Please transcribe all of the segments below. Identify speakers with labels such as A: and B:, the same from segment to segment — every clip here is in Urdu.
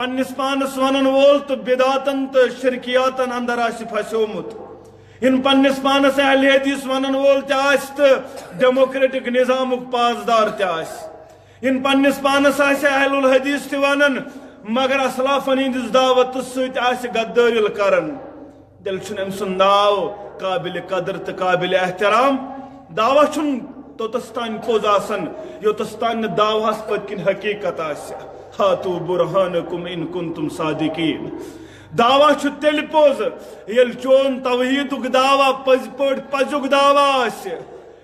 A: پنس پانس ونن وول تو بدعتن تو شرکیاتن اندر آس پھسیومت ان پنس پانس اہل حدیث ونن وول تہ تو ڈیموکریٹک نظامک پاسدار تہ ان پنس پانس اہل الحدیث تہ ونن مگر اسلافن ہندس دعوت ست غداری کرن تیل ام سن ناو قابل قدر تو قابل احترام دعوی چھن توتس تان پوز آسن یوتس تان دعوہس پت کن حقیقت آسیا ہاتو برہانکم ان کنتم صادقین دعوی چھ تیل پوز یل چون توحیدک دعوی پز پٹ پزک دعوی آسیا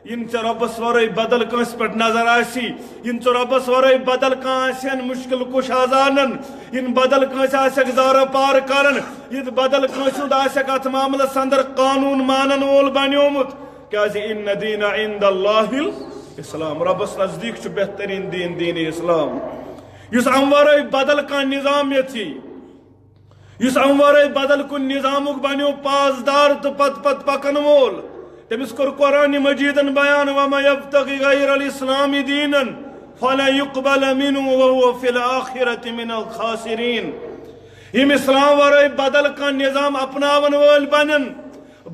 A: ین ژے ربس ورٲے بدل کٲنٛسہِ پٮ۪ٹھ نظر آسی ین ژٕ ربس ورٲے بدل کانٛہہ آسن مشکل کُشاد انن ین بدل کٲنٛسہِ آسٮ۪کھ زارٕ پار کرن ین بدل کٲنٛسہِ ہُنٛد آسٮ۪کھ اتھ معاملس اندر قانون مانن وول بنیومُت کیازِ ان دین عند اللہ الاسلام ربس نزدیک چھُ بہترین دین دین اسلام یُس امہِ ورٲے بدل کانٛہہ نظام یژھی یُس امہِ ورٲے بدل کُنہِ نظامُک بنیو پاسدار تہٕ پتہٕ پکن وول تمس کور قرآن مجیدن بیان وما یبتغی غیر الاسلام دینا فلا يقبل منه وهو في الاخرة من الخاسرین یم اسلام ورائے بدل کان نظام اپناون وول بنن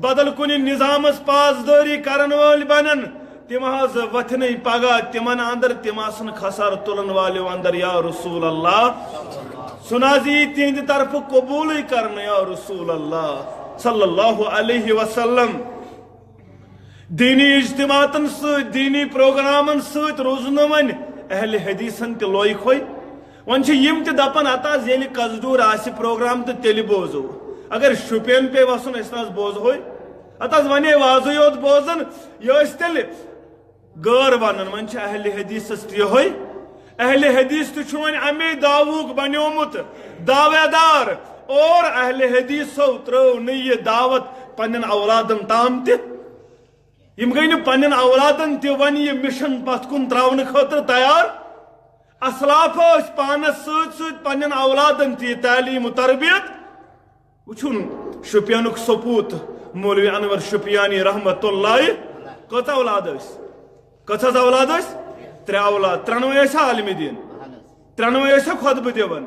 A: بدل کن نظامس پاسداری کرن وول بنن تم حض وتھنے پگہ تمن اندر تم آسن خسار تلن والو اندر یا رسول اللہ سنازی تہند طرف قبول کرن یا رسول اللہ صلی اللہ علیہ وسلم دینی اجتماعن ست دینی پروگرامن ست روزن ون اہل حدیثن تہ لوئی کھوئی ون یم تہ دپن اتاز ییٚلہِ قصدور آسہِ پروگرام تہ تیٚلہِ بوزو اگر شپین پے وسن اس ناز بوزہوے اتاز ونے وازٕے یوت بوزن یہ ٲسۍ تیٚلہِ غٲر ونن ون اہل حدیثس تہ یہوے اہل حدیث تہ چھُ وۄنۍ امے دعوُک بنیومُت دعوے دار اور اہل حدیثو ترٲو نہٕ یہِ دعوت پننٮ۪ن اولادن تام تہ یم گئی نہ پنن اولادن تہ ون یہ مشن پت کن تراؤن خاطر تیار اسلاف پانس ست ست پنن اولادن تہ تعلیم و تربیت وچھن شپینک سپوت مولوی انور شپیانی رحمت اللہ کت اولاد کتھس اولاد ترے اولاد ترنوے عالم دین ترنوے خطبہ دون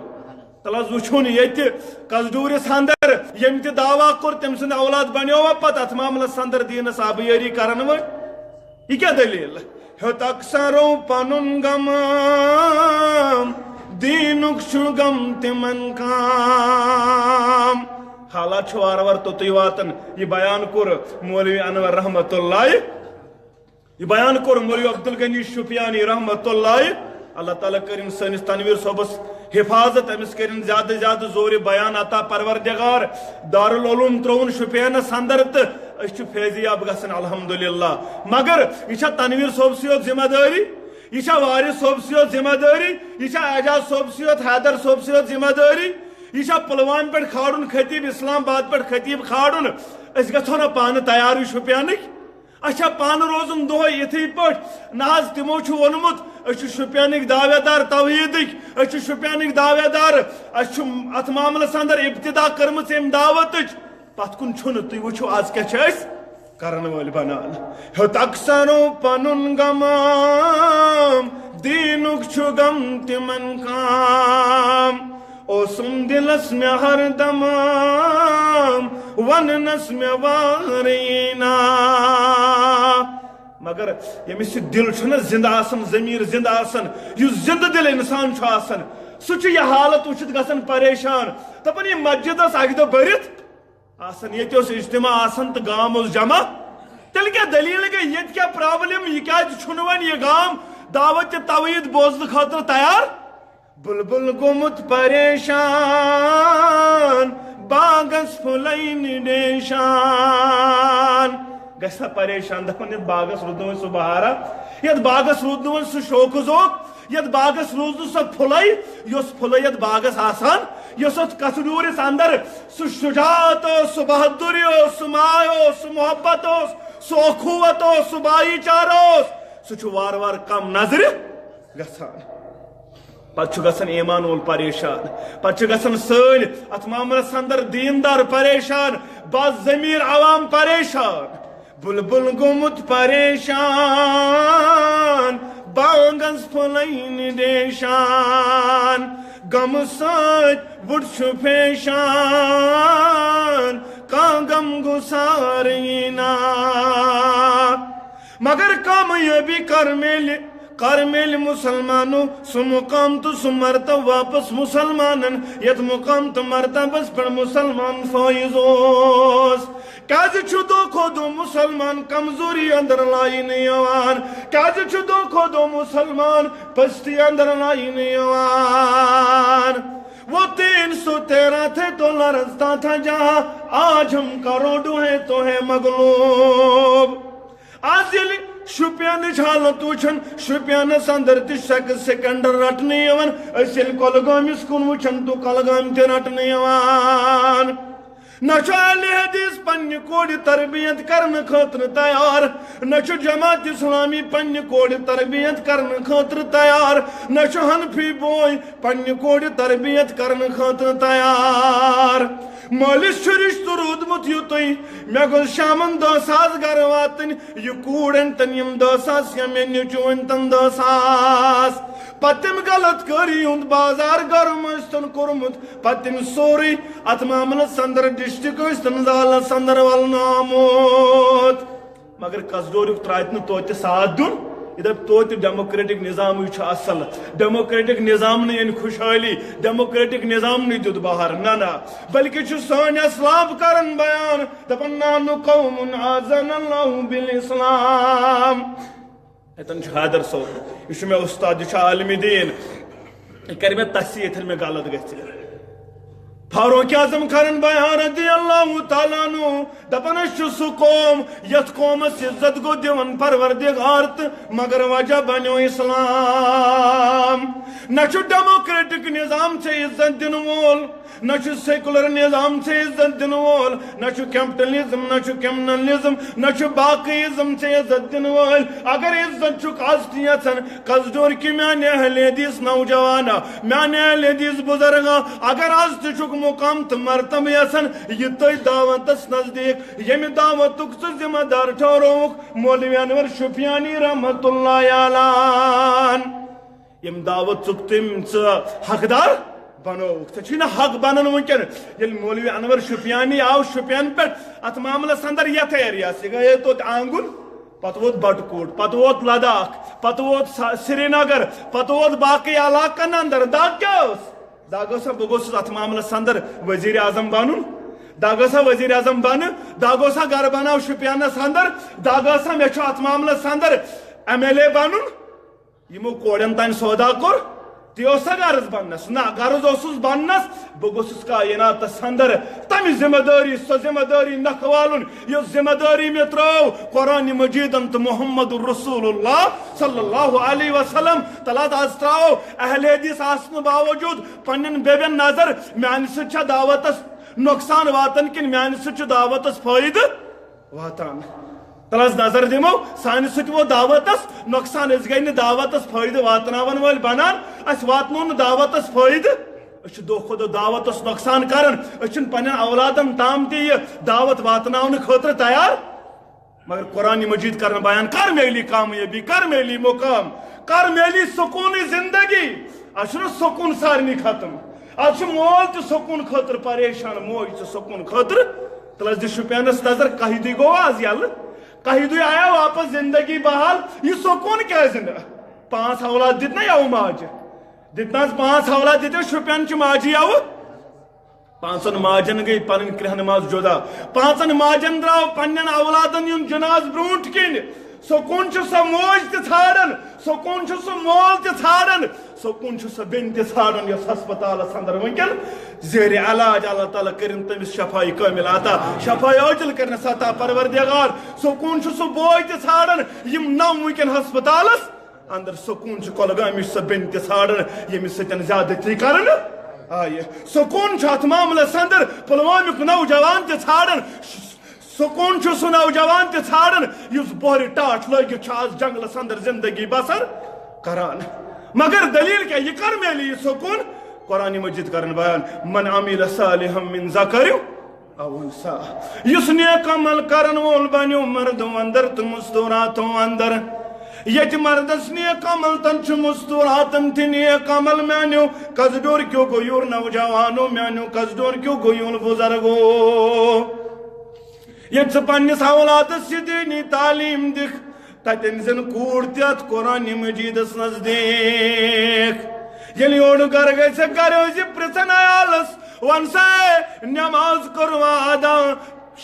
A: تلاز وچھن یہ قصدورس اندر یم تہ دعوی کور تم سند اولاد بنیو پتہ ات معاملس اندر دینس آبیاری کرن و یہ کیا دلیل ہت اکثرو پنن غم دینک چھُ غم تمن کام حالات چھُ وار وار توٚتُے واتن یہ بیان کور مولوی انور رحمت اللہ یہ بیان کور مولوی عبدالغنی شپیانی رحمت اللہ اللہ تعالیٰ کرن سنس تنویر صوبس حفاظت امس کرن زیادہ زیادہ زور بیان عطا پروردگار دارالعلوم ترون شپینس اندر تو اس فیضیاب گھن الحمدللہ مگر یہ تنویر صوب سی ذمہ داری یہ وارث صوب سی ذمہ داری یہ اعجاز صوب سی حیدر صوب سی ذمہ داری یہ پلوام پہ کھاڑن خطیب اسلام آباد پہ خطیب کھاڑن اس گھو نا پان تیار شپینک اچھا پان روزن دہ یتھی پہ نہ تمو وونمت اس شپینک دعوے دار توحیدک اس شپینک دعوے دار اس ات معاملس اندر ابتدا کرمت ام دعوت پت کن چھن تھی وچھو آج کیا کرن وول بنان ہت اکثرو پنن غم دینک چھُ غم تمن کام اوسم دلس میں ہر دم وننس میں وارینا مگر یمس دل چھُنہ زندہ آسان ضمیر زندہ آسان یُس زندہ دل انسان چھُ آسان سُہ چھُ یہ حالت وچھت گژھان پریشان دپان یہ مسجد ٲس اکہِ دۄہ بٔرِتھ آسان ییٚتہِ اوس اجتماع آسان تہٕ گام اوس جمع تیٚلہِ کیٛاہ دلیٖل گٔے ییٚتہِ کیٛاہ پرابلم یہ کیٛازِ چھُنہٕ وۄنۍ یہِ گام دعوت توحید بوزنہٕ خٲطرٕ تیار بلبل گومت پریشان باغس پھلین نیشان گژھا پریشان دپان یتھ باغس رود نہٕ سُہ بہارا یتھ باغس رود نہٕ سُہ شوقہٕ ذوق یتھ باغس روز نہٕ سۄ پھُلے یۄس پھُلے یتھ باغس آسان یۄس اتھ کتھڈورس اندر سُہ شجاعت اوس سُہ بہادری اوس سُہ ماے اوس سُہ محبت اوس سُہ اخوت اوس سُہ بھایی چارہ اوس سُہ چھُ وار وار کم نظرِ گژھان پتہ گژھان ایمان وول پریشان پتہ گژھان سٲنۍ اتھ معاملس اندر دیندار پریشان بس ضمیر عوام پریشان بلبل گومت پریشان باغس پھلین نیشان غم سات بڑھ پیشان کان غم گسارینا مگر کامیابی کر میل مسلمانو سو مقام تو سو مرتب واپس مسلمانن یت مقام تو مرتبس پر مسلمان فائز اوس کیازِ چھُ دۄہ کھۄتہٕ دۄہ مسلمان کمزوری اندر لاینہٕ یوان کیازِ چھُ دۄہ کھۄتہٕ دۄہ مسلمان پستی اندر لاینہٕ یوان وہ 313 تھے تو لرزتا تھا جہاں آج ہم کروڑوں ہیں تو ہے مغلوب آج ییٚلہِ شُپینٕچ حالت وٕچھن شُپینس اندر تہِ سیکنڈر رٹنہٕ یِوان أسۍ ییٚلہِ کۄلگٲمِس کُن وٕچھن تو کۄلگامہِ تہِ رٹنہٕ یِوان نہ چھُ اہلِ حدیث پننہِ کورِ تربیت کرنہٕ خٲطرٕ تیار نہ چھُ جماعت اسلامی پننہِ کورِ تربیت کرنہٕ خٲطرٕ تیار نہ چھُ حنفی بوے پننہِ کورِ تربیت کرنہٕ خٲطرٕ تیار مٲلِس چھُ رِشتہٕ روٗدمُت یُتُے مےٚ گوٚژھ شامن 10,000 گرٕ واتٕنۍ یہِ کوٗر أنۍتن یِم 10,000 یا مےٚ نیٚچوٗ أنۍتن 10,000 پتہٕ تٔمۍ غلط کٲری ہُنٛد بازار گرم ٲسۍتن کوٚرمُت پتہٕ تٔمۍ سورُے اتھ معاملس اندر ڈسٹرک ٲسۍتن زالس اندر ولنہٕ آمُت مگر کسڈوریُک ترٛایہِ نہٕ توتہِ ساتھ دیُن یہ دپ توتہِ ڈیموکریٹک نظام چھُ اصل ڈیموکریٹک نظام نہٕ أنۍ خوشحٲلی ڈیموکریٹک نظام نہٕ دیُت بہار نہ بلکہ چھُ سٲنۍ اسلاف کران بیان دپان نحن قوم اعزنا اللہ بالاسلام اتن چھُ حیدر صٲب یہ چھُ مےٚ استاد یہ چھُ عالمِ دین یہ کر مےٚ تصحیح ییٚتھٮ۪ن مےٚ غلط گژھِ فاروق اعظم کرن بیان رضی اللہ تعالیٰ عنہ دپان چھُ سُہ قوم یتھ قومس عزت گو دِوان پروردگار تہٕ مگر وجہ بنیو اسلام نہ چھُ ڈیموکریٹک نظام ژےٚ عزت دِنہٕ وول نہ چھُ سیکولر نظام ژےٚ عزت دِنہٕ وول نہ چھُ کیپٹلزم نہ چھُ کمنلزم نہ چھُ باقٕیزم ژےٚ عزت دِنہٕ وٲلۍ اگر عزت چھُکھ آز تہِ یژھان قصدور کہِ میانہِ اہل حدیث نوجوانا میانہِ اہل حدیث بزرگا اگر آز تہِ چھُکھ مقام تہٕ مرتبہ یژھان یہِ تٔتھۍ دعوتس نزدیٖک ییٚمہِ دعوتُک ژٕ ذمہ دار ٹھہرووُکھ مولوی انور شفیانی رحمت اللہ علیہ ییٚمہِ دعوتُک تٔمۍ ژٕ حقدار بنووُکھ ژےٚ چھُے نہٕ حق بنان وٕنکٮ۪ن ییٚلہِ مولوی انور شفیانی آو شُپین پٮ۪ٹھ اتھ معاملس اندر یتھ ایریاہس یہِ گٔیے توتہِ آنگُن پتہٕ ووت بٹکوٹ پتہٕ ووت لداخ پتہٕ ووت سری نگر پتہٕ ووت باقٕے علاقن اندر دگ کیٛاہ ٲس دگ ٲسا بہٕ گوٚژھُس اتھ معاملس اندر وزیر اعظم بنُن دگ ٲسا وزیر اعظم بنہٕ دگ اوسا گرٕ بناو شُپینس اندر دگ ٲسا مےٚ چھُ اتھ معاملس اندر MLA بنُن یِمو کورٮ۪ن تانۍ سودا کوٚر تی اوسا غرض بننس نہ غرض اوسُس بننس بہٕ گوٚژھُس کائناتس اندر تمہِ ذمہ دٲری سۄ ذمہ دٲری نکھٕ والُن یۄس ذمہ دٲری مےٚ ترٲو قرآنِ مجیٖدن تہٕ محمد رسول اللہ صلی اللہ علیہ وسلم تلات آز ترٛاوو اہل حدیث آسنہٕ باوجوٗد پننٮ۪ن بیٚبٮ۪ن نظر میانہِ سۭتۍ چھا دعوتس نۄقصان واتان کِنہٕ میانہِ سۭتۍ چھُ دعوتس فٲیدٕ واتان تلس نظر دِمو سانہِ سۭتۍ ووت دعوتس نۄقصان أسۍ گٔے نہٕ دعوتس فٲیدٕ واتناون وٲلۍ بنان اسہِ واتنو نہٕ دعوتس فٲیدٕ أسۍ چھِ دۄہ کھۄتہٕ دۄہ دعوتس نۄقصان کران أسۍ چھِنہٕ پننٮ۪ن اولادن تام تہِ یہِ دعوت واتناونہٕ خٲطرٕ تیار مگر قرآنِ مجیٖد کرن بیان کر میلی کامیٲبی کر میلی مقام کر میلی سکوٗنٕچ زندگی آز چھُنہ سکوٗن سارنٕے ختم آز چھُ مول تہِ سکوٗن خٲطرٕ پریشان موج تہِ سکوٗن خٲطرٕ تلس دِ شُپینس نظر کاہہِ دُہۍ گوٚو آز یلہٕ کاہہِ دُہۍ آیا واپس زندگی بحال یہ سکوٗن کیازِ نہٕ 5 اولاد دِتۍ نہ یوٕ ماجہِ دِتۍ نہ حظ 5 اولاد دِتۍ شُپین چہِ ماجہِ یوٕ 5 ماجن گٔے پنٕنۍ کرٛہنہٕ منٛز جُدا 5 ماجن درٛاو پننٮ۪ن اولادن یُن جناز برونٛٹھ کِنۍ سکوٗن چھُ سۄ موج تہِ ژھانڈان سکوٗن چھُ سُہ مول تہِ ژھانڈان سکوٗن چھُ سۄ بیٚنہِ تہِ ژھانڈان یۄس ہسپتالس اندر وٕنکٮ۪ن زیرِ علاج اللہ تعالیٰ کٔرِن تٔمِس شفائی کٲمِل عطا شفائی عاجل کٔرنس عطا پروردگار سکوٗن چھُ سُہ بوے تہِ ژھانڈان یِم 9 وٕنکٮ۪ن ہسپتالس اندر سکوٗن چھُ کۄلگامِچ سۄ بیٚنہِ تہِ ژھانڈان ییٚمِس سۭتۍ زیادتی کرنہٕ آیہِ سکوٗن چھُ اتھ معاملس اندر پُلوٲمیُک نوجوان تہِ ژھانڈان سکوٗن چھُ سُہ نوجوان تہِ ژھانڈان یُس بۄہرِ ٹاٹھ لٲگِتھ چھُ آز جنگلس اندر زندگی بسر کران مگر دلیل کیٛاہ یہِ کر میلہِ یہِ سکوٗن قرآنِ مجیٖد کرن بیان من عمل صالحا من ذکر او انثى یُس نیک عمل کرن وول بنیو مردو اندر تہٕ مستوراتو اندر یت مردس نیک عمل تن چھ مستوراتن تہ نیک عمل میانو کزڈور کیو گویور نوجوانو میانو کزڈور کیو گویور بزرگو یت ثہ پننس اولادس دینی تعلیم دکھ تتن زن کوڑ تیت قرآن مجیدس نزدیک یل یور گر گژھِ گرِ ٲسۍ پرژھن عیالس ون سا نماز کروا ادا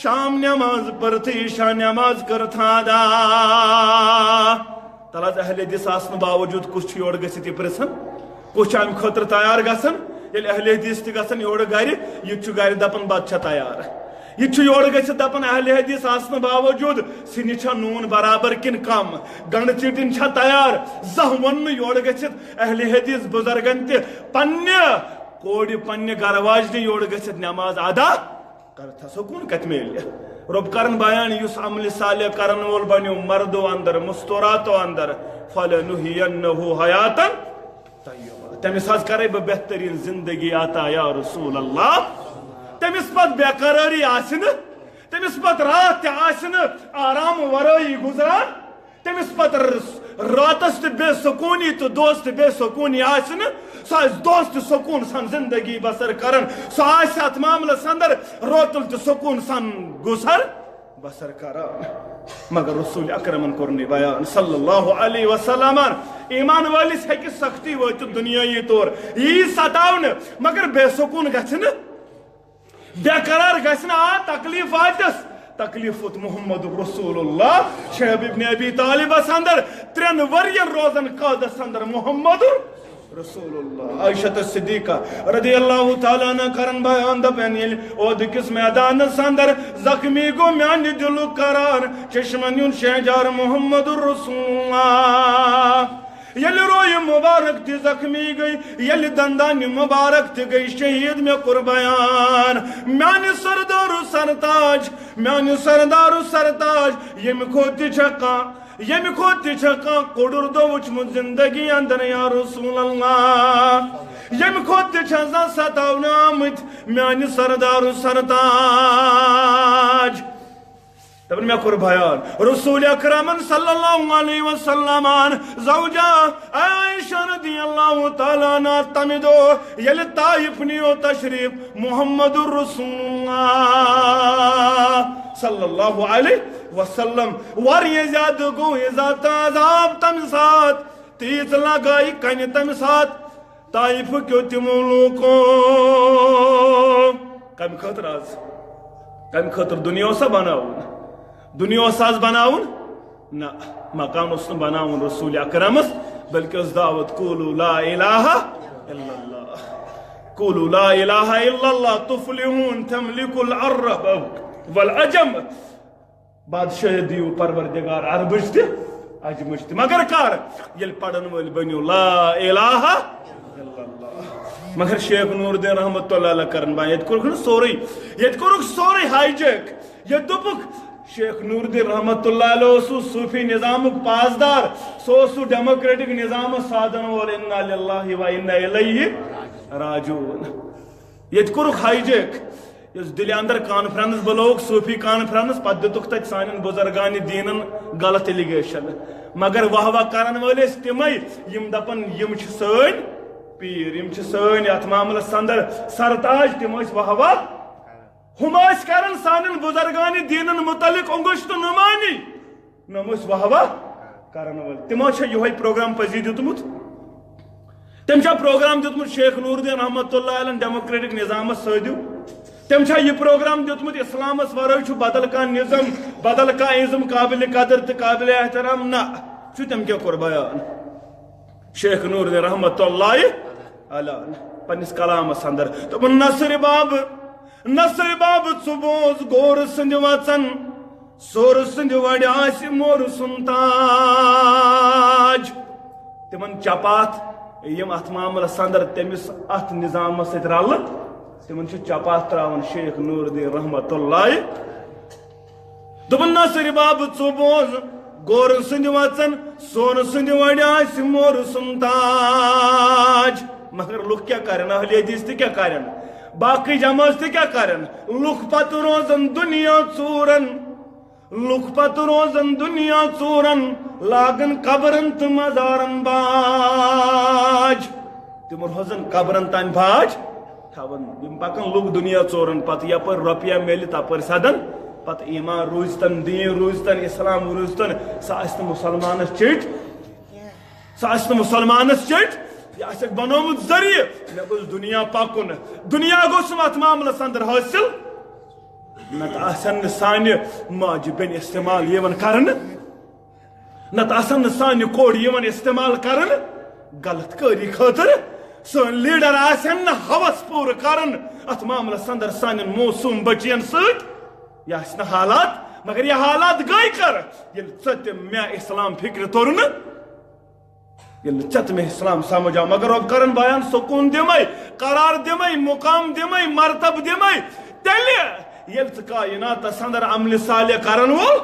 A: شام نماز پرتھی شاہ نماز کرتھا ادا تلاز اہل حدیث آسن باوجود کچھ یور گژھِتھ یہ پرژھن کچھ امہ خاطر تیار گژھن ییٚلہِ اہل حدیث تہِ گژھن یور گرِ یہ چھُ گرِ دپان بتہٕ چھا تیار یہ چھُ یور گژھِتھ دپان اہل حدیث آسن باوجود سِنہِ چھا نوٗن برابر کِنہٕ کم گنڈٕ ژیٹِنۍ چھا تیار زانٛہہ ووٚن نہٕ یور گژھِتھ اہل حدیث بزرگن تہِ پننہِ کورِ پننہِ گرٕ واجنہِ یور گژھِتھ نماز ادا کرتھا سکون کتہِ میلہِ رب کرن بیان یس عمل صالح کرن وول بنیو مردو اندر مستوراتو اندر فلنحینہو حیاتا طیبہ تمس حظ کرے بہ بہترین زندگی عطا یا رسول اللہ تمس پت بے قراری آسن تمس پت رات تہ آسن آرام ورائی گزران تمس پت راتس تہ بے سکونی تو دوست بے سکونی آسن سہ دوست سکون سان زندگی بسر کرن سہ ات معاملس اندر روتل تہ سکون سان گزر بسر کران مگر رسول اکرمن کورنی بیان صلی اللہ علیہ وسلم ایمان والس ہیکہ سختی وات دنیائی طور یہ ستاون مگر بے سکون گھن بے قرار گھن تکلیف آتس تکلیف محمد رسول اللہ شیب ابن ابی طالب اندر 3 ورین روزن قادس اندر محمد رسول اللہ عائشہ صدیقہ رضی اللہ تعالیٰ عنہ کرن بیان دپن یل اود کس میدان اندر زخمی گو میان دل قرار چشمن یون شہجار محمد رسول اللہ یل روی مبارک تی زخمی گئی یل دندان مبارک تی گئی شہید میں قربان میانی سردار سرتاج میانی سردار سرتاج یم کھوتی چھکا یم کھوتی چھکا قدر دو وچمت زندگی اندر یا رسول اللہ یم کھوتی چھزا ستاون آمد میانی سردار سرتاج تب میں کر بیان رسول اکرم صلی اللہ علیہ وسلم زوجہ عائشہ رضی اللہ تعالیٰ عنہ تمدو یل طائف نیو تشریف محمد رسول اللہ صلی اللہ علیہ وسلم واریہ زیادہ گو ذات عذاب تم ساتھ تیز لگائی کن تم ساتھ طائف کیو تمو لوکو کم خطر آز کم خطر دنیا سا بناؤن دنیا ساز بناؤن نا مقام اسن بناؤن رسول اکرمس بلکہ اس دعوت قولوا لا الہ الا اللہ قولوا لا الہ الا اللہ تفلحون تملک العرب والعجم بادشاہ دیو پروردگار عربش تہ عجمش تہ مگر کار یل پڑھن ول بنیو لا الہ الا اللہ مگر شیخ نور الدین رحمت اللہ علیہ کرن با یت کورک سورے ہائی جیک یہ دپک شیخ نور الدین رحمت اللہ علیہ سو صوفی نظام پاسدار سو ڈیموکریٹک نظام سادن وول انا للہ و انا الیہ راجعون یت کورک ہائی جیک اس دلی اندر کانفرنس بلوک صوفی کانفرنس پتہ دتک تت سانن بزرگان دینن غلط ایلیگیشن مگر واہ واہ کرن وٲلۍ ٲسۍ تِمے یم دپن یم چھ سٲنۍ پیر یم چھ سٲنۍ اتھ معاملس اندر سرتاج تم ٲسۍ واہ واہ ہم ٲسۍ کرن سانن بزرگان دینن متعلق انگشت نمانی نم ٲسۍ واہ واہ کرن وٲلۍ تمو چھا یہوے پروگرام پزی دیُتمُت تم چھا پروگرام دیُتمُت شیخ نور الدین رحمت اللہ علیہ ڈیموکریٹک نظامس سۭتۍ تم چھا یہ پروگرام دیتمت اسلامس ورٲے چھُ بدل کانٛہہ نظم بدل کانٛہہ عزم قابل قدر تہٕ قابل احترام نہ چھُ تم کیٛاہ کوٚر بیان شیخ نور الدین رحمت اللہ علیہ پننس کلامس اندر دوٚپُن نصر باب ژٕ بوز گور سٕنٛدِ وژن سور سٕنٛدِ وڑِ آسہِ مور سُنٛد تاج تمن چپاتھ یم اتھ معاملس اندر تمس اتھ نظامس سۭتۍ رلہٕ تمن چپاتھ تراون شیخ نور الدین رحمت اللہ دوٚپُن نصر باب ژٕ بوز گور سٕنٛدِ وژن سون سٕنٛدِ وڑِ آسہِ مور سُنٛد تاج مگر لُکھ کیٛاہ کرن اہل حدیث تہِ کیٛاہ کرن باقی جماعت تہِ کیٛاہ کرن لُکھ پتہٕ روزن دنیا ژوٗرن لُکھ پت روزن دنیا ژورن لاگن قبرن تو مزارن باج تم روزن قبرن تان باج تھاون پکن لُکھ دنیا ژورن پتہ یپر رۄپیہ میلہِ تپر سدن پتہ ایمان روزتن دین روزتن اسلام روزتن سہ آسہِ مسلمانس چٹ سہ آسہِ مسلمانس چٹ یہ آسک بنومت ذریعہ مے گوٚژھ دنیا پکن دنیا گوٚژھ ات معاملس اندر حٲصِل نت آسن سانہِ ماجہِ بیٚنہِ استعمال یِوان کرن نت آسن سانہِ کورِ یِوان استعمال کرن غلط کٲری خٲطرٕ سٲنۍ لیڈر آسن نہٕ ہوس پوٗرٕ کرن ات معاملس اندر سانٮ۪ن موسوٗم بچین سۭتۍ یہ آسہِ نہٕ حالات مگر یہ حالات گٔے کر ییٚلہِ ژٕ تہِ مےٚ اسلام فکرِ توٚر نہٕ ییٚلہِ ژےٚ تہِ مےٚ اسلام سمجھ آو مگر رۄب کرن بیان سکوٗن دِمے قرار دِمے مقام دِمے مرتبہ دِمے تیٚلہِ ییٚلہِ ژٕ کائناتس اندر عملہِ صالح کرن وول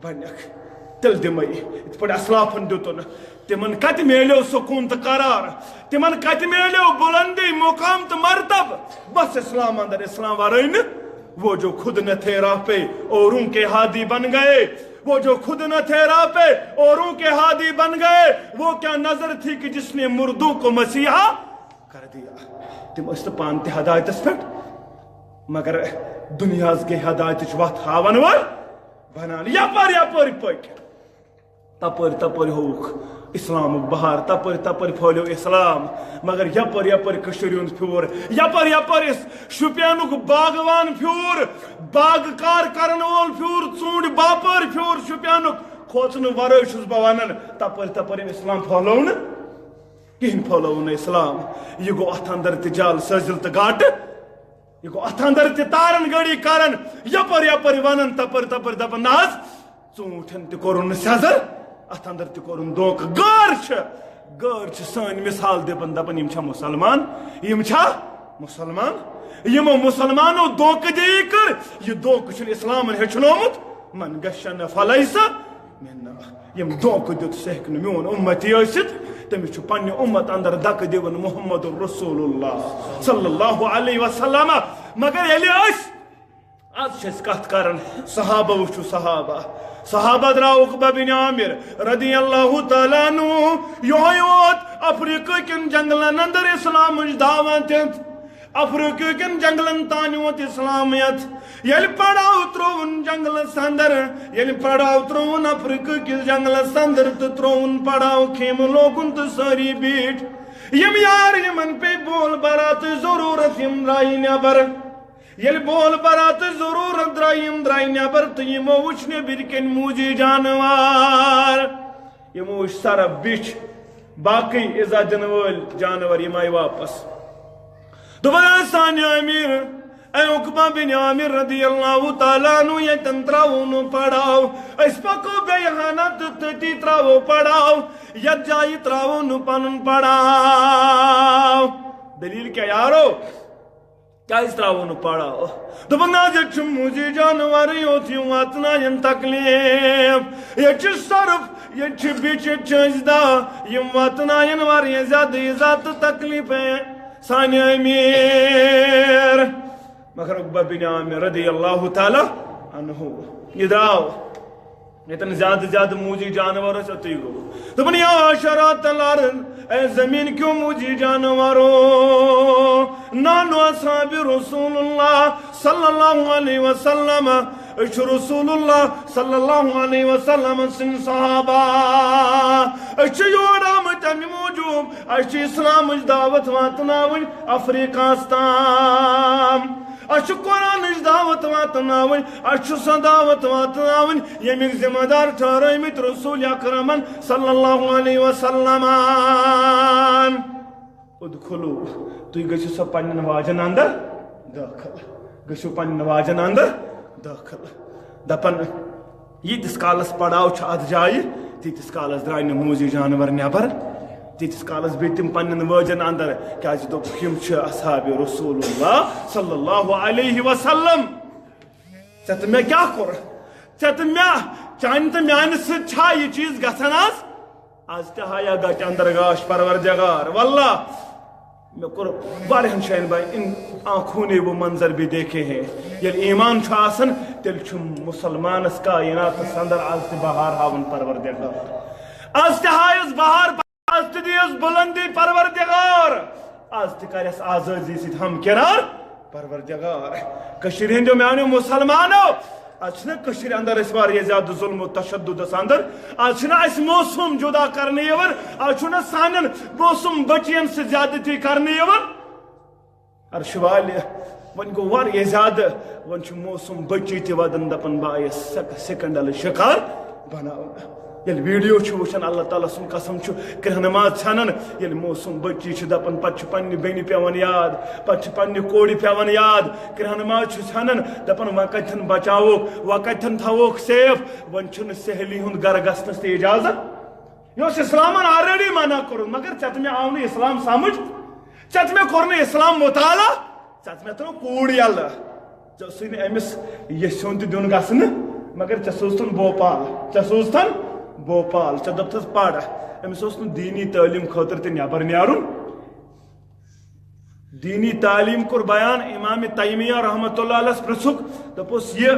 A: بنکھ تیٚلہِ دِمے یِتھ پٲٹھۍ اسلافن دِتُن تمن کتہِ میلیو سکوٗن تہٕ قرار تمن کتہِ میلیو بلندی مقام تہٕ مرتبہ بس اسلام اندر اسلام ورٲے نہٕ وہ جو خود نہ تھے راہ پہ اوروں کے ہادی بن گئے وہ جو خود نہ تھے راہ پہ اوروں کے ہادی بن گئے وہ کیا نظر تھی کہ جس نے مردوں کو مسیحا کر دیا تم اس پان تہ ہدایتس پہ مگر دنیا کے ہدایت وت ہاون ول بنان یپر پک تپر ہوک اسلام بہار تپر پھولو اسلام مگر یپر کشیر ہند پھیور یپر شپینک باغوان پھیور باغ کار کرن وول پھیور ژوٗنٛٹھۍ باپار پھیور شپینک کھوژن ورٲے چھُس بہٕ ونان تپر اسلام پھولو نہٕ کہین پھولو نہٕ اسلام یہ گوٚو اتھ اندر تہِ جال سٲزِل تہٕ گاٹہٕ یہ گوٚو اتھ اندر تہِ تارن گڑی کرن یپر ونان تپر دپان نہ حظ ژوٗنٛٹھٮ۪ن تہِ کوٚرُن نہٕ سیزر ات اندر تہِ کوٚرُن دھوکہٕ غٲر چھِ سٲنۍ مثال دپان یِم چھا مسلمان یِم چھا مسلمان یِمو مسلمانو دھوکہٕ دی کر یہ دھوکہٕ چھُنہٕ اسلامن ہیٚچھنومُت من گشن فلیسا یم دھوکہٕ دیُت سُہ ہیٚکہِ نہٕ میون اُمتی ٲسِتھ تٔمِس چھُ پننہِ اُمت اندر دکہٕ دِوان محمد رسول اللہ صلی اللہ علیہ وسلم مگر ییٚلہِ أسۍ آز چھِ أسۍ کتھ کران صحابہ وٕچھو صحابہ درٛاو عقبہ بن عامر رضی اللہ تعالیٰ عنہ یہوے ووت افریقہ کٮ۪ن جنگلن اندر اسلامٕچ دعوت ہٮ۪تھ افریقہ کٮ۪ن جنگلن تانۍ ووت اسلامیت ییٚلہِ پڑاو ترٛووُن جنگلس اندر ییٚلہِ پڑاو ترٛووُن افریقہ کِس جنگلس اندر تہٕ ترٛووُن پڑاو خیمہٕ لوگُن تہٕ سٲری بیٖٹھۍ یِم یار یِمن پیٚیہِ بول براتٕچ ضروٗرت یِم درٛایہِ نٮ۪بر ییٚلہِ بول براتٕچ ضروٗرت درٛایہِ یِم درٛایہِ نٮ۪بر تہٕ یِمو وٕچھ نٮ۪بٕرۍ کِنۍ موٗجی جانوار یِمو وٕچھ سرف بِچھ باقٕے عزا دِنہٕ وٲلۍ جانور یِم آیہِ واپس دوٚپُن اے سانہِ أمیٖر اے عقبہ بن عامر رضی اللہ تعالیٰ عنہ ییٚتٮ۪ن ترٛاوو نہٕ پڑاو أسۍ پکو بیٚیہِ ہنا تہٕ تٔتی ترٛاوو پڑاو یتھ جایہِ ترٛاوو نہٕ پنُن پڑاو دلیٖل کیٛاہ یارو کیٛازِ ترٛاوو نہٕ پڑاو دوٚپُن حظ ییٚتہِ چھُ موٗجی جانور یوٚت یِم واتناین تکلیٖف ییٚتہِ چھُ سرف ییٚتہِ چھِ بِچ ییٚتہِ چھِ أسۍ یِم واتناین واریاہ زیادٕ اِزا تہٕ تکلیٖف سانہِ أمیٖر مگر عقبہ بن عامر رضی اللہ تعالیٰ عنہ یہ درٛاو ییٚتٮ۪ن زیادٕ موٗجی جانور ٲسۍ اوٚتُے گوٚو دوٚپُن یا عشرات الارض اے زمین کیوں موٗجی جانورو نانو اصحاب رسول اللہ صلی اللہ علیہ وسلم أسۍ چھِ رسول اللہ صلی اللہ علیہ وسلم سٕنٛدۍ صحابہ أسۍ چھِ یور آمٕتۍ اَمہِ موٗجوٗب اَسہِ چھِ اِسلامٕچ دعوت واتناوٕنۍ افریٖقاہس تام اَسہِ چھِ قرآنٕچ دعوت واتناوٕنۍ اَسہِ چھُ سۄ دعوت واتناوٕنۍ ییٚمِکۍ ذمہٕ دار ٹھہرٲومٕتۍ رسول اکرمن صلی اللہ علیہ وسلم ادخلو تُہۍ گٔژھِو سا پننٮ۪ن واجن اندر دٲخل گٔژھِو پننٮ۪ن واجن اندر دٲخل دپان ییٖتِس کالس پڑاو چھُ اتھ جایہِ تیٖتِس کالس درٛاے نہٕ موٗجی جانور نٮ۪بر تیٖتِس کالس بیٚیہِ تِم پننٮ۪ن وٲجن اندر کیٛازِ دوٚپُکھ یِم چھِ اصحاب رسول اللہ صلی اللہ علیہ وسلم ژےٚ تہٕ مےٚ کیٛاہ کوٚر ژےٚ تہٕ مےٚ چانہِ تہٕ میانہِ سۭتۍ چھا یہِ چیٖز گژھان آز تہِ ہایا گژھِ اندر گاش پروردگار واللہ میں کور واریاہن شاین بھائی ان آنکھوں نے وہ منظر بھی دیکھے ہیں یل ایمان چھو آسن تیل چھو مسلمانس کائنات اندر آز تی بہار ہاون پروردگار آز تی ہائیس بہار آز تی دیس بلندی پروردگار آز تی کریس آزادی سیت ہم کنار پروردگار کشیر ہندو میانو مسلمانو آج چھنا کشیر اندر اس بار یہ زیادہ ظلم و تشدد اس اندر آج چھنا اس موسم جدا کرنے یور آج چھنا سانن موسم بچین سے زیادتی کرنے یور عرش والی ون گو وار یہ زیادہ ون چھ موسم بچی تی ودن دپن بائی سکنڈل شکار بناؤنا یل ویڈیو چھ وچھن اللہ تعالیٰ سن قسم چھ کرہ نماز چھنن یل موسم بچی چھ دپن پتہ پنہ بینی پیون یاد پتہ پنہ کوڑی پیون یاد کرہ نماز چھ چھنن دپن و کتن بچاوک و کتن تھوک سیف ون چھن سہلی ہند گر گژھنس تہ اجازت یہ اسلامن آلریڈی منع کورمت مگر ژےٚ تہِ مےٚ آو نہٕ اسلام سمجھ ژےٚ تہِ مےٚ کوٚر نہٕ اسلام مطالعہ ژےٚ تہِ مےٚ ترٛوو کوٗر یلہٕ ژےٚ اوسُے نہٕ أمِس یژھُن تہِ دیُن گژھنہٕ مگر ژےٚ سوزتھن بھوپال ژےٚ سوزتھن بھوپال ژےٚ دوٚپتھس پر أمِس اوس نہٕ دیٖنی تعلیٖم خٲطرٕ تہِ نٮ۪بر نیرُن دیٖنی تعلیٖم کوٚر بیان امام تیمیہ رحمۃ اللہ علیہس پرٛژھُکھ دوٚپُس یہِ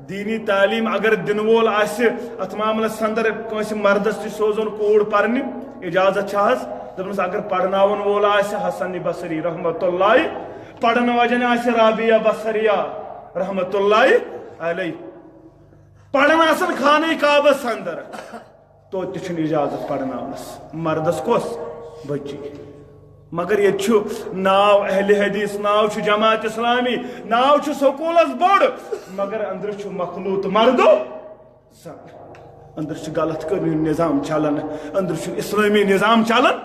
A: دیٖنی تعلیٖم اگر دِنہٕ وول آسہِ اتھ معاملس اندر کٲنٛسہِ مردس تہِ سوزُن کوٗر پرنہِ اجازت چھا حظ دوٚپنس اگر پرناون وول آسہِ حسن بصری رحمۃ اللہ پرن وجن آسہِ رابعہ بصریہ رحمۃ اللہ علیہ پڑھن آسن خانہ کعبس اندر تو تہ چھُنہٕ اجازت پرناونس مردس کۄس بچی مگر یہ چھُ ناو اہل حدیث ناو چھُ جماعت اسلامی ناو چھُ سکولس بوڑ مگر اندر چھُ مخلوط مردو زن اندر چھُ غلط قانون نظام چلان اندر چھُ اسلامی نظام چلان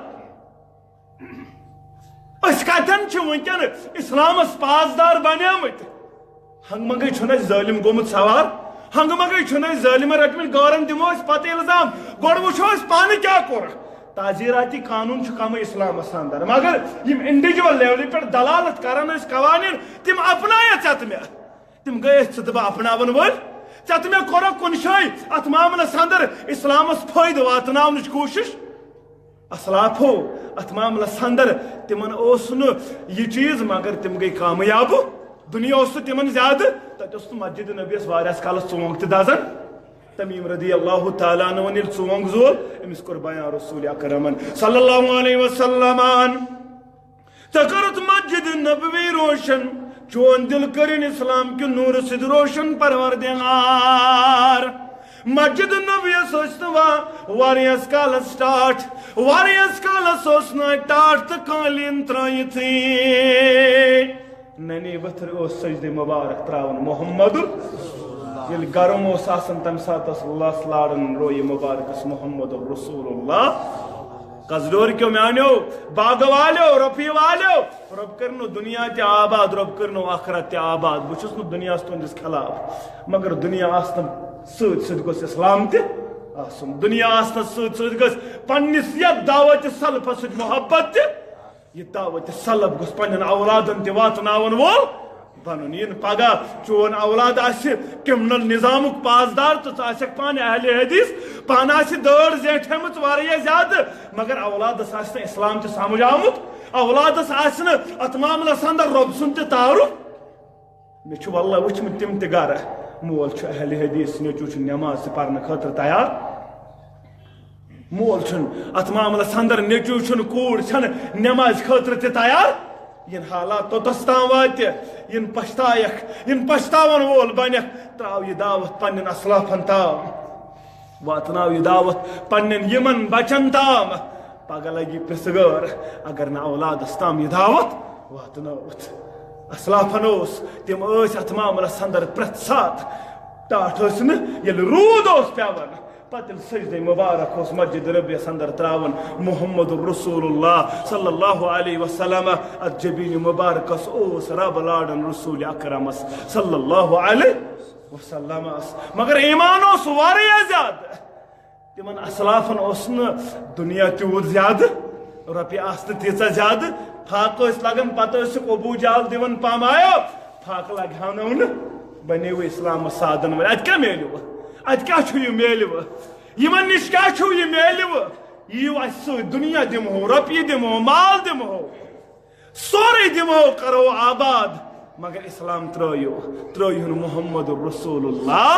A: اس کتن چھِ ونکیٚن اسلامس پاسدار بنیمٕتۍ ہنگ منگے چھُنہٕ اَسہِ ظٲلم گوٚمُت سوار ہنگ منگے چھُنہٕ اَسہِ ظٲلمن رٹمٕتۍ گورن دِمو أسۍ پتہٕ الزام گۄڈٕ وٕچھو أسۍ پانہٕ کیٛاہ کوٚر تعزیراتی قانون چھُ کمٕے اسلامس اندر مگر یم انڈیوجول لیولہِ پٮ۪ٹھ دلالت کران ٲسۍ قوانین تِم اپنایا ژےٚ تہٕ مےٚ تِم گٔے أسۍ ژٕ تہٕ بہٕ اپناون وٲلۍ ژےٚ تہٕ مےٚ کوٚرُکھ کُنہِ جایہِ اتھ معاملس اندر اسلامس فٲیدٕ واتناونٕچ کوٗشش اسلافو اتھ معاملس اندر تمن اوس نہٕ یہِ چیٖز مگر تِم گٔے کامیاب دنیا اوس نہٕ تمن زیادٕ تتہِ اوس نہٕ مسجد نبیس واریاہس کالس ژونگ تہِ دزان تمیم رضی اللہ تعالیٰ عنہ ییٚلہِ ژونگ زول أمِس کوٚر بیان رسول اکرمن صلی اللہ علیہ وسلم ژےٚ کٔرٕتھ مسجد نبوی روشن چون دل کٔرِنۍ اسلام کہِ نوٗرٕ سۭتۍ روشن پروردگار مسجد نبیس ٲسۍ نہٕ واریاہس کالس ٹاٹھ واریاہس کالس اوس نہٕ ٹاٹھ تہٕ قٲلیٖن ترٲیِتھٕے ننی ؤتھٕر اوس سجدٕ مبارک تراون محمد ییٚلہِ گرم اوس آسان تمہِ ساتہٕ ٲس لس لاران رویہِ مبارکس محمد رسول اللہ قصدور کیو میانیو باغ والیو رۄپیہِ والیو رۄب کٔرنو دنیا تہِ آباد رۄب کٔرنو آخرت تہِ آباد بہٕ چھُس نہٕ دُنیاہس تُہنٛدِس خلاف مگر دُنیا آسنہٕ سۭتۍ سۭتۍ گوٚژھ اسلام تہِ آسُن دنیا آسنس سۭتۍ سۭتۍ گژھِ پننِس یتھ دعوتِ سلفس سۭتۍ محبت تہِ یہ دعوت سلب گوٚژھ پننٮ۪ن اولادن تہِ واتناون وول بنُن یہِ نہٕ پگاہ چون اولاد آسہِ کرمنل نظامُک پاسدار تہٕ ژٕ آسٮ۪کھ پانہٕ اہل حدیث پانہٕ آسہِ دٲڑ زیٹھیمٕژ واریاہ زیادٕ مگر اولادس آسہِ نہٕ اسلام تہِ سمجھ آمُت اولادس آسہِ نہٕ اتھ معاملس اندر رۄب سُنٛد تہِ تعارُف مےٚ چھُ واللہ وٕچھمٕتۍ تِم تہِ گرٕ مول چھُ اہل حدیث نیٚچوٗ چھُ نٮ۪ماز تہِ پرنہٕ خٲطرٕ تیار مول چھُنہٕ اتھ معاملس اندر نیٚچوٗ چھُنہٕ کوٗر چھنہٕ نٮ۪مازِ خٲطرٕ تہِ تیار ین حالات توٚتس تام واتہِ ین پشتایکھ ین پشتاون وول بنیکھ تراو یہِ دعوت پننٮ۪ن اسلافن تام واتناو یہِ دعوت پننٮ۪ن یِمن بچن تام پگہہ لگی پرژھگٲر اگر نہٕ اولادس تام یہِ دعوت واتنٲوتھ اسلافن اوس تِم ٲسۍ اتھ معاملس اندر پرٛٮ۪تھ ساتہٕ ٹاٹھ ٲسۍ نہٕ ییٚلہِ روٗد اوس پیوان پتہٕ ییٚلہِ سجدے مبارک اوس مسجد ربیس اندر تراون محمد رسول اللہ صلی اللہ علیہ وسلم اتھ جبین مبارکس اوس رب لاران رسول اکرمس صلی اللہ علیہ وسلم مگر ایمان اوس واریاہ زیادٕ تمن اسلافن اوس نہٕ دنیا تیوٗت زیادٕ رۄپیہِ آسہٕ نہٕ تیٖژاہ زیادٕ پھاکہٕ ٲسۍ لگان پتہٕ ٲسِکھ ابوٗ جال دِوان پامایو پھاکہٕ لگہاونو نہٕ بنیو اسلامس سادن وٲلۍ اتہِ کیٛاہ میلیو اتہِ کیٛاہ چھُ یہِ میلوٕ یِمن نِش کیٛاہ چھُو یہِ میلوٕ یِیِو اسہِ سۭتۍ دُنیا دِمہو رۄپیہِ دِمہو مال دِمہو سورے دمو کرو آباد مگر اسلام ترٲیِو محمد رسول اللہ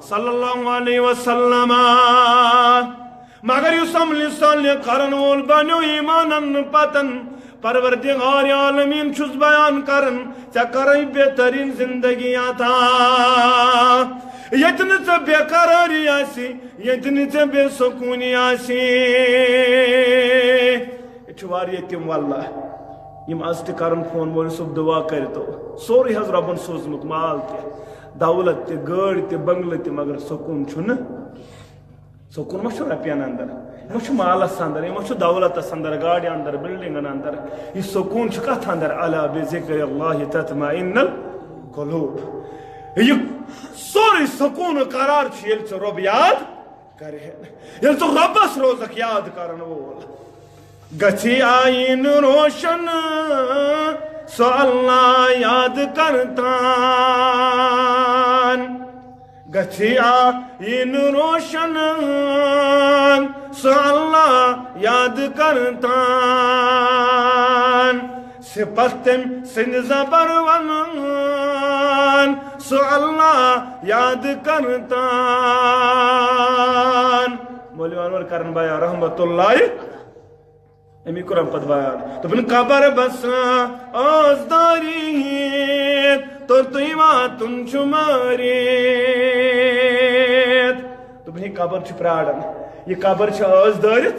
A: صلی اللہ علیہ وسلم مگر یُس عملہِ صالح کرن وول بنیو ایمانن پتن پروردگار عالمین چھُس بیان کرن ژےٚ کرے بہترین زندگی عطا ییٚتہِ نہٕ ژےٚ بے قراری آسی ییٚتہِ نہٕ ژےٚ بے سکوٗنی آسی ییٚتہِ چھُ واریاہ تِم واللہ یم آز تہِ کرن فون مولوی صٲب دعا کٔرتو سورُے حظ رۄبن سوٗزمُت مال تہِ دولت تہِ گٲڑۍ تہِ بنگلہٕ تہِ مگر سکوٗن چھُنہٕ سکوٗن ما چھُ رۄپین اندر یہ چھُ مالس اندر یہ چھُ دولتس اندر گاڑِ اندر بلڈنگن اندر یہ سکوٗن چھُ کتھ اندر الا بذکر اللہ تطمئن القلوب یہ سورُے سکوٗن قرار چھُ ییٚلہِ ژٕ رۄب یاد کرِہے ییٚلہِ ژٕ رۄبس روزکھ یاد کرن وول گچھی آئین روشن سو اللہ یاد کرتان گچھی آئین روشن سو اللہ یاد کرتان صفت تم سند زبر ونان سو اللہ یاد کرتان مولوی انور کرن بھائی رحمت اللہ امی کرم پت بیان تو بن قبر بس آزداریت تو واتن شماریت تو بن قبر چھ پراڑن یہ قبر چھ آزداریت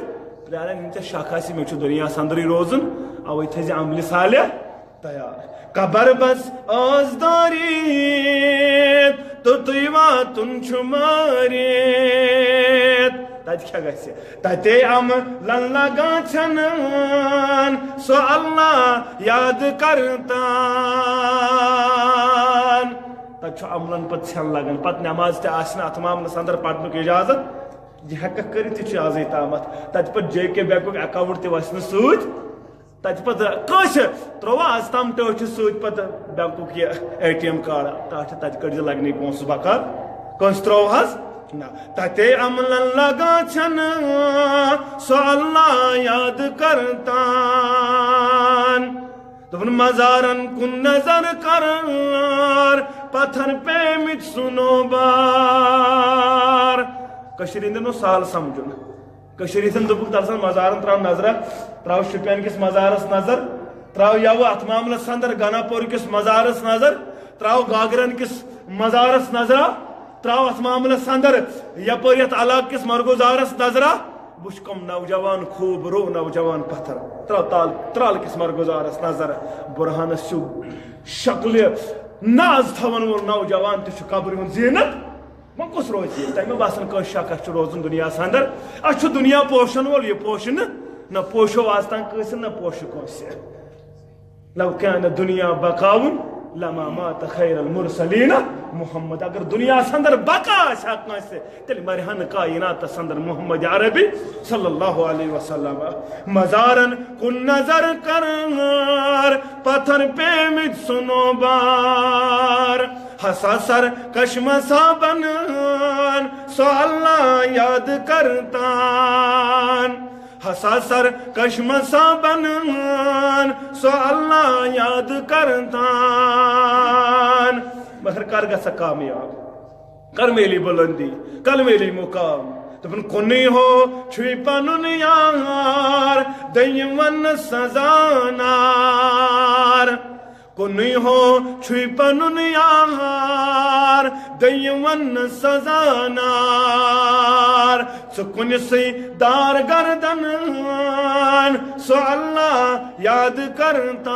A: پراڑن انت شاکاسی میں چھ دنیا سندری روزن اوی تھے عمل صالح تیار قبر بس آزداریت تو واتن شماریت تت کیا گژھِ تتے عملن لگا چھنن سو اللہ یاد کرتان تت چھُ عملن پت چھن لگان پت نماز تہِ آسہِ نہٕ اتھ معاملس اندر پرنُک اجازت یہِ ہیٚککھ کٔرِتھ تہِ چھُ آزٕے تامتھ تتہِ پت جے کے بینکُک اکاؤنٹ تہِ وسہِ نہٕ سۭتۍ تتہِ پت کٲنٛسہِ ترٛووا آز تام ٹٲٹھِ سۭتۍ پتہٕ بینکُک یہِ اے ٹی ایم کارڈ ٹاٹھِ تتہِ کٔڑزِ لگنٕے پونٛسہٕ بکار کٲنٛسہِ ترٛوو حظ تتے عملن لگا چھن سو اللہ یاد کرتان دپن مزارن کن نظر کرار پتھر پیمت سنو بار کشیر ہندن سال سمجھن کشیر ہندن دپک درسن مزارن تراو نظر تراو شپین کس مزارس نظر تراو یو ات معاملس اندر گانا پور کس مزارس نظر تراو گاگرن کس مزارس نظر تراو ات معاملس اندر یپر یت علاقہ کس مرگزارس نظرہ وچ کم نوجوان خوب رو نوجوان پتھر تراو ترال کس مرگزارس نظر برہانس چھ شکل ناز تھون وول نوجوان تہ قبر ہند زینت وہ کس روز تمہیں باسان کس شک اچھ روزن دنیا اندر اچھ دنیا پوشن وول یہ پوشن نہ پوشو آز تان کس نہ پوشو کس لو کان دنیا بقاون لما مات خیر المرسلین محمد اگر دنیا سندر بقا آسا سے تیل مرہن کائنات سندر محمد عربی صلی اللہ علیہ وسلم مزارن کن نظر کرار پتھر پیمت سنو بار حسا سر کشمسا بنان سو اللہ یاد کرتان حسا سر کشمسا بنان سو اللہ یاد کرتان مگر کر گژھا کامیاب کر میلی بلندی کل میلی مقام دپن کنی ہو چھوئی پنن یار دیم ون سزانار کنی ہو چھوئی پنن یار دیم ون سزانار سکن سی دار گردنان سو اللہ یاد کرتان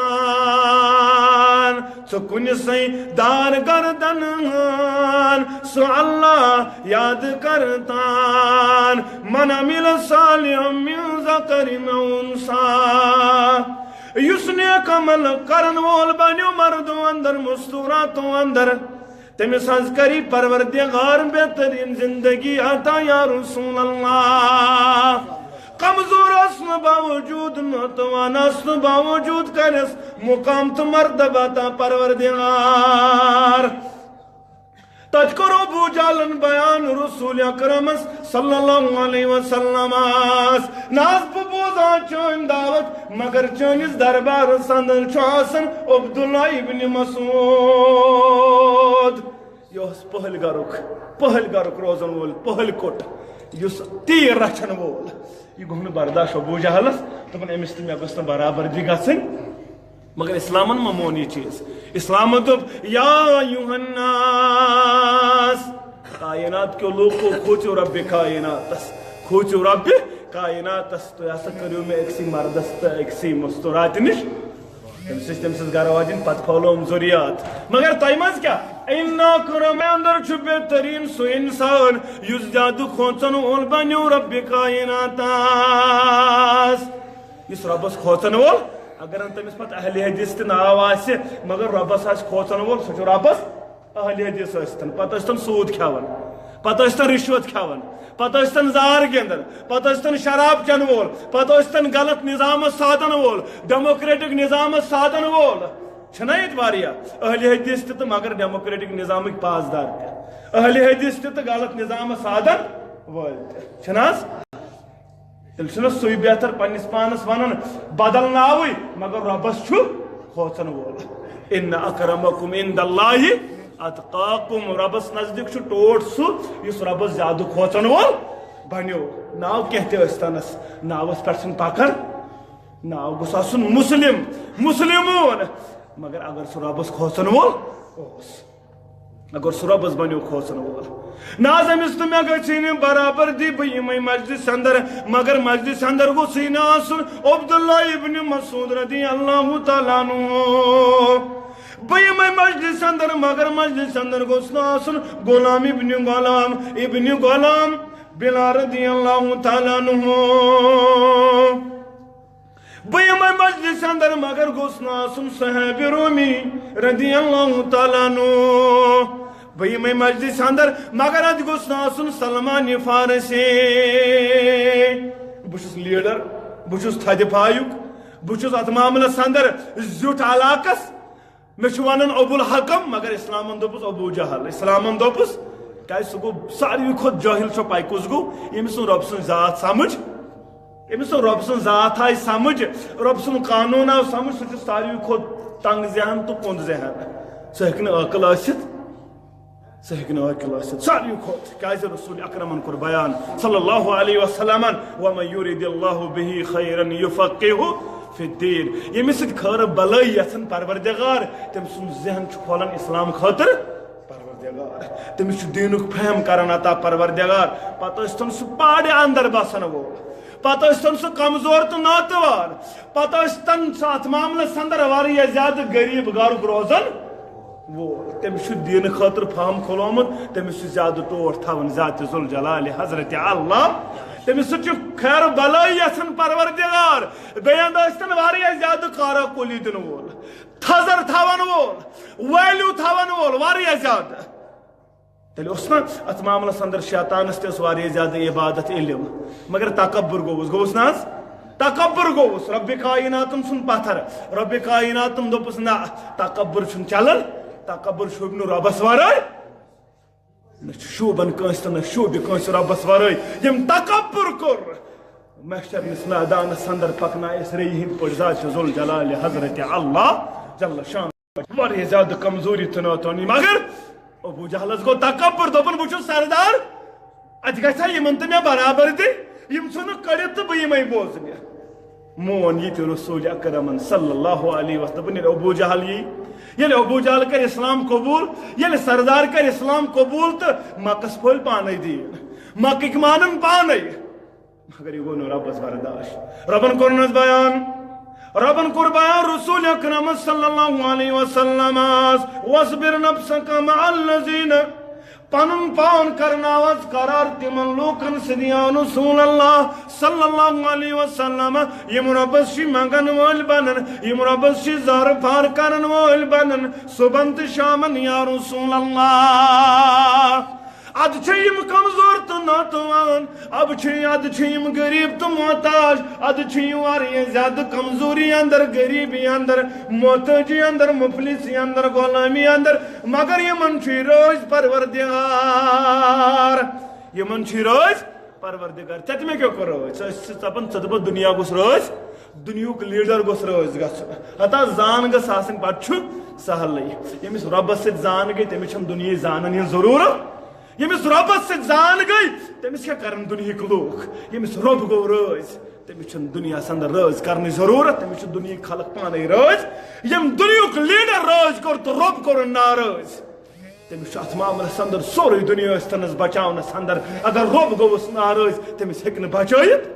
A: سکن سی دار گردنان سو اللہ یاد کرتان من عمل صالحا من ذکر و انثى یس نیک عمل کرن وول بنیو مردو اندر مستوراتو اندر تمس حظ کری پروردگار بہترین زندگی عطا یا رسول اللہ کمزور اسن باوجود نوتوان اسن باوجود کرس مقام تو مرتبہ تا پروردگار تذكر ابو جالن بیان رسول اکرم صلی اللہ علیہ وسلم ناز بوزان چون دعوت مگر چونس دربار سندن چاسن عبداللہ ابن مسعود یہ پہل گرک روزن وول پہل کوٹ یس تیر رچن وول یہ گو برداشت ابو جہلس دپن امس تو مے گھس برابردی گھن مگر اسلامن ما مون یہ چیز اسلام دپ یا ایھا الناس کائنات کے لوگ کو کھوچو رب کائناتس کھوچو رب کائناتس تو ایسا کریو میں ایک سی مردس تو ایک سی مستورات نش تم سز گھر واجن پت پھولوم ضروریات مگر تہ مز کیا اِنَّا کرم اندر چھ بہترین سو انسان یس جادو کھوچن وول بنیو رب کائناتس اس ربس کھوچن وول اگر تمس پتہ اہل حدیث تہ ناو آسہ مگر ربس آس کھوچن وول سہ ربس اہل حدیث ٲسۍتن پتہ ٲسۍتن سود کھیوان پتہ ٲسۍتن رشوت کھیوان پتہ ٲسۍتن زار گندان پتہ ٲسۍتن شراب چن وول پتہ ٲسۍتن غلط نظام سادن وول ڈیموکریٹک نظام سادن وول چھنا یت واریاہ اہل حدیث تہ مگر ڈیموکریٹک نظامک پاسدار تہ اہل حدیث تہ غلط نظام سادن وول تہ چھنا تیل چھنا سوی بہتر پنس پانس ونن بدل ناوی مگر ربس چھ کھوچن وول ان اکرمکم عند اللہ اتقاکم ربس نزدیک چھ ٹوٹ سہ اس ربس زیادہ کھوچن وول بنیو ناو کہتے ٲسۍتنس ناوس پہ چھن پکر ناو گوٚژھ آسُن مسلم مسلمون مگر اگر سہ ربس کھوچن وول اوس اگر سہ ربس بنیو کھوچن وول ناز امس تو مے گژھِ برابردی بہ یمے مجلس اندر مگر مجلس اندر گوٚژھ نہٕ آسُن عبداللہ ابن مسعود رضی اللہ تعالیٰ عنہ بہ یمے مجلس اندر مگر مجلس اندر گوٚژھ نہٕ آسُن غلام ابن غلام بلال رضی اللہ تعالیٰ عنہ بہ یمے مجلس اندر مگر گوٚژھ نہٕ آسُن صہیب رومی رضی اللہ تعالیٰ عنہ بہ یمے مجلس اندر مگر ات گوٚژھ نہٕ آسُن سلمان فارسی بہ چھُس لیڈر بہ چھُس تھدِ پایُک بہ چھُس ات معاملس اندر زیُٹھ علاقس مے چھُ ونان ابو الحکم مگر اسلامن دوٚپُس ابو جہل اسلامن دوٚپُس کیازِ سُہ گوٚو ساروی کھۄتہٕ جٲہل چھو پاے کُس گوٚو ییٚمِس نہٕ رۄب سٕنٛز ذات سمجھ ییٚمِس نہٕ رۄب سٕنٛز ذات آیہِ سمجھ رۄب سُنٛد قانوٗن آو سمجھ سُہ چھُ ساروی کھۄتہٕ تنگ ذہن تہٕ کُن ذہن سُہ ہیٚکہِ نہٕ عٲقل ٲسِتھ سُہ ہیٚکہِ نہٕ عٲقل ٲسِتھ ساروی کھۄتہٕ کیازِ رسول اکرمن کوٚر بیان صلی اللہ علیہ وسلم ومن یُرِد اللہ بہ خیرا یفقہہ فی الدین ییٚمِس سۭتۍ خٲر بلٲیی یژھان پروردگار تٔمۍ سُنٛد ذہن چھُ کھولان اسلام خٲطرٕ پروردگار تٔمِس چھُ دیٖنُک فہم کران عطا پروردگار پتہٕ ٲسۍتن سُہ پہاڑِ اندر بسن وول پتہٕ ٲسۍتن سُہ کمزور تہٕ ناتوار پتہٕ ٲسۍتن سُہ اتھ معاملس اندر واریاہ زیادٕ غریٖب گرُک روزان وول تٔمِس چھُ دیٖنہٕ خٲطرٕ فہم کھُلومُت تٔمِس چھُ زیادٕ ٹوٹھ تھاوان ذاتِ ذوالجلالِ حضرت اللہ تٔمِس سۭتۍ چھُ خیر بلٲیی یژھان پروردگار بیٚیہِ اندٕ ٲسۍتن واریاہ زیادٕ کارا کُلی دِنہٕ وول تھزر تھاون وول ویلیوٗ تھاون وول واریاہ زیادٕ تیٚلہِ اوس نا اتھ معاملس اندر شیطانس تہِ ٲس واریاہ زیادٕ عبادت علم مگر تکبر گوٚوُس نہ حظ تکبر گوٚوُس ربِ کائناتن سُنٛد پتھر ربِ کائناتن دوٚپُس نہ تکبر چھُنہٕ چلان تکبر شوٗبہِ نہٕ رۄبس ورٲے نہ چھُ شوٗبان کٲنٛسہِ تہٕ نہ شوٗبہِ کٲنٛسہِ رۄبس ورٲے ییٚمۍ تکبر کوٚر محشرنِس میدانس اندر پکنایس ریٚیہِ ہٕنٛدۍ پٲٹھۍ ذاتِ ذوالجلالِ حضرت اللہ جل شان واریاہ زیادٕ کمزوری تہٕ ناتوانی مگر ابو جہلس گوٚو تکبر دوٚپُن بہٕ چھُس سردار اتہِ گژھِ یِمن تہٕ مےٚ برابردی یِم ژھٕنُکھ کٔڑِتھ تہٕ بہٕ یِمے بوزنہِ مون یہِ تہِ رسول اکرمن صلی اللہ علیہ وسلم دوٚپُن ییٚلہِ ابو جہل یی ییٚلہِ ابو جہل کرِ اسلام قبوٗل ییٚلہِ سردار کرِ اسلام قبوٗل تہٕ مکس پھٔلۍ پانے دیٖن مکٕکۍ مانن پانے مگر یہ گوٚو نہٕ رۄبس برداشت ربن کوٚر نہٕ بیان ربن کوٚر بیان رسول اکرم صلی اللہ علیہ وسلم واصبر نفسک مع الذین پنن پان کرناوس قرار تمن لوکن سدیا رسول اللہ صلی اللہ علیہ وسلم یم ربس چھ منگن وول بنن یم ربس چھ زار فار کرن وول بنن صبحن تہ شامن یا رسول اللہ اد چھم کمزور تو ناتوان اب اد چھم غریب تو محتاج اد واریاہ زیادہ کمزوری اندر غریبی اندر محتاجی اندر مفلسی اندر غلامی اندر مگر یمن چھ روز پروردگار یمن چھ روز پروردگار تت میں کیا کر روز ثپن ثدب دنیا گوس روز دنیاک لیڈر گوس روز گھن ہتا زان گس آسن پتہ سہل یمس ربس ست زان گئی تمس دنیا زانن ہن ضرورت یمس ربس ست زان گئی تمس کیا کرن دنیاک لوگ یمس رب گو روز تمس دنیا اندر روز کرنے ضرورت تمس دنیا خلق پانے روز یم دنیاک لیڈر روز کور تو رب کور ناراض تمس ات معاملس اندر سوری دنیا تنس بچاونس اندر اگر رب گوس ناراض تمس ہیک نہ بچائت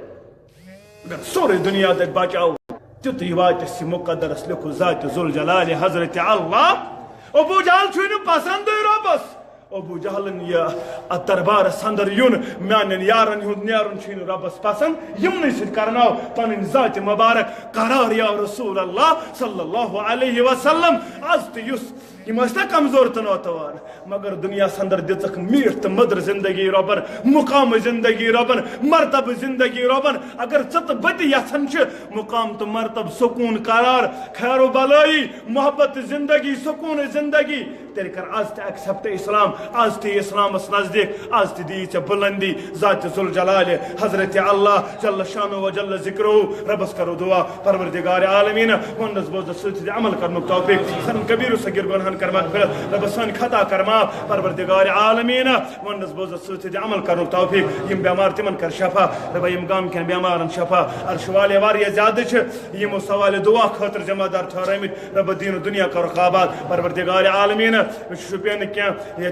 A: اگر سوری دنیا تک بچاو تیت وات مقدرس لکھو ذات ذوالجلال حضرت اللہ ابو جہل چھ پسند ربس ابو جہلن یہ دربارس اندر یون میان یارن ہند نیرن چھ ربس پسند یمن ست کرناو پن ذات مبارک قرار یا رسول اللہ صلی اللہ علیہ وسلم آز تیس نا کمزور تو نوتوان مگر دنیا اندر دتک میٹھ تو مدر زندگی ربن مقام زندگی ربن مرتب زندگی ربن اگر ثت بت یھان مقام تو مرتب سکون قرار خیر و بلائی محبت زندگی سکون زندگی تیل کر آز تہ ایکسپٹ اسلام آز تہ اسلامس نزدیک آز تہ دی ے بلندی ذات ذوالجلال حضرت اللہ جل شانہ و جل ذکرہ ربس کرو دعا پروردگار عالمین ونس بوز ست عمل کرنک توفیق سن کبیر و صغیر گناہن کر مغفرت رب سن خطا کر معاف پروردگار عالمین ونس بوز ست عمل کرنک توفیق یم بیمار تمن کر شفا رب یم گام کن بیمارن شفا عرش والے واریاہ زیادہ چھ یمو سوال دعا خاطر جمع دار ٹھہرمت رب دین و دنیا کرو آباد پروردگار عالمین شپین کی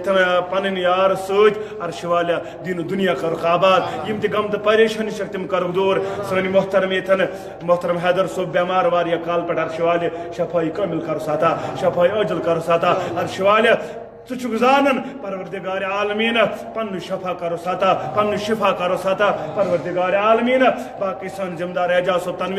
A: پن یار ست عرش والے دین و دنیا کرو آباد یم تہ غم تو پریشانی چھ تم کرو دور سن محترم یتن محترم حیدر صوب بیمار واریاہ کال پہ عرش والے شفائی کامل کرو ساتا شفائی عاجل کرو ساتا عرش والے ژٕ زانن پروردگار عالمین پن شفا کرو ساتا پن شفا کرو ساتا پروردگار عالمین باقی سن ذمہ دار اعجاز صوب تنویر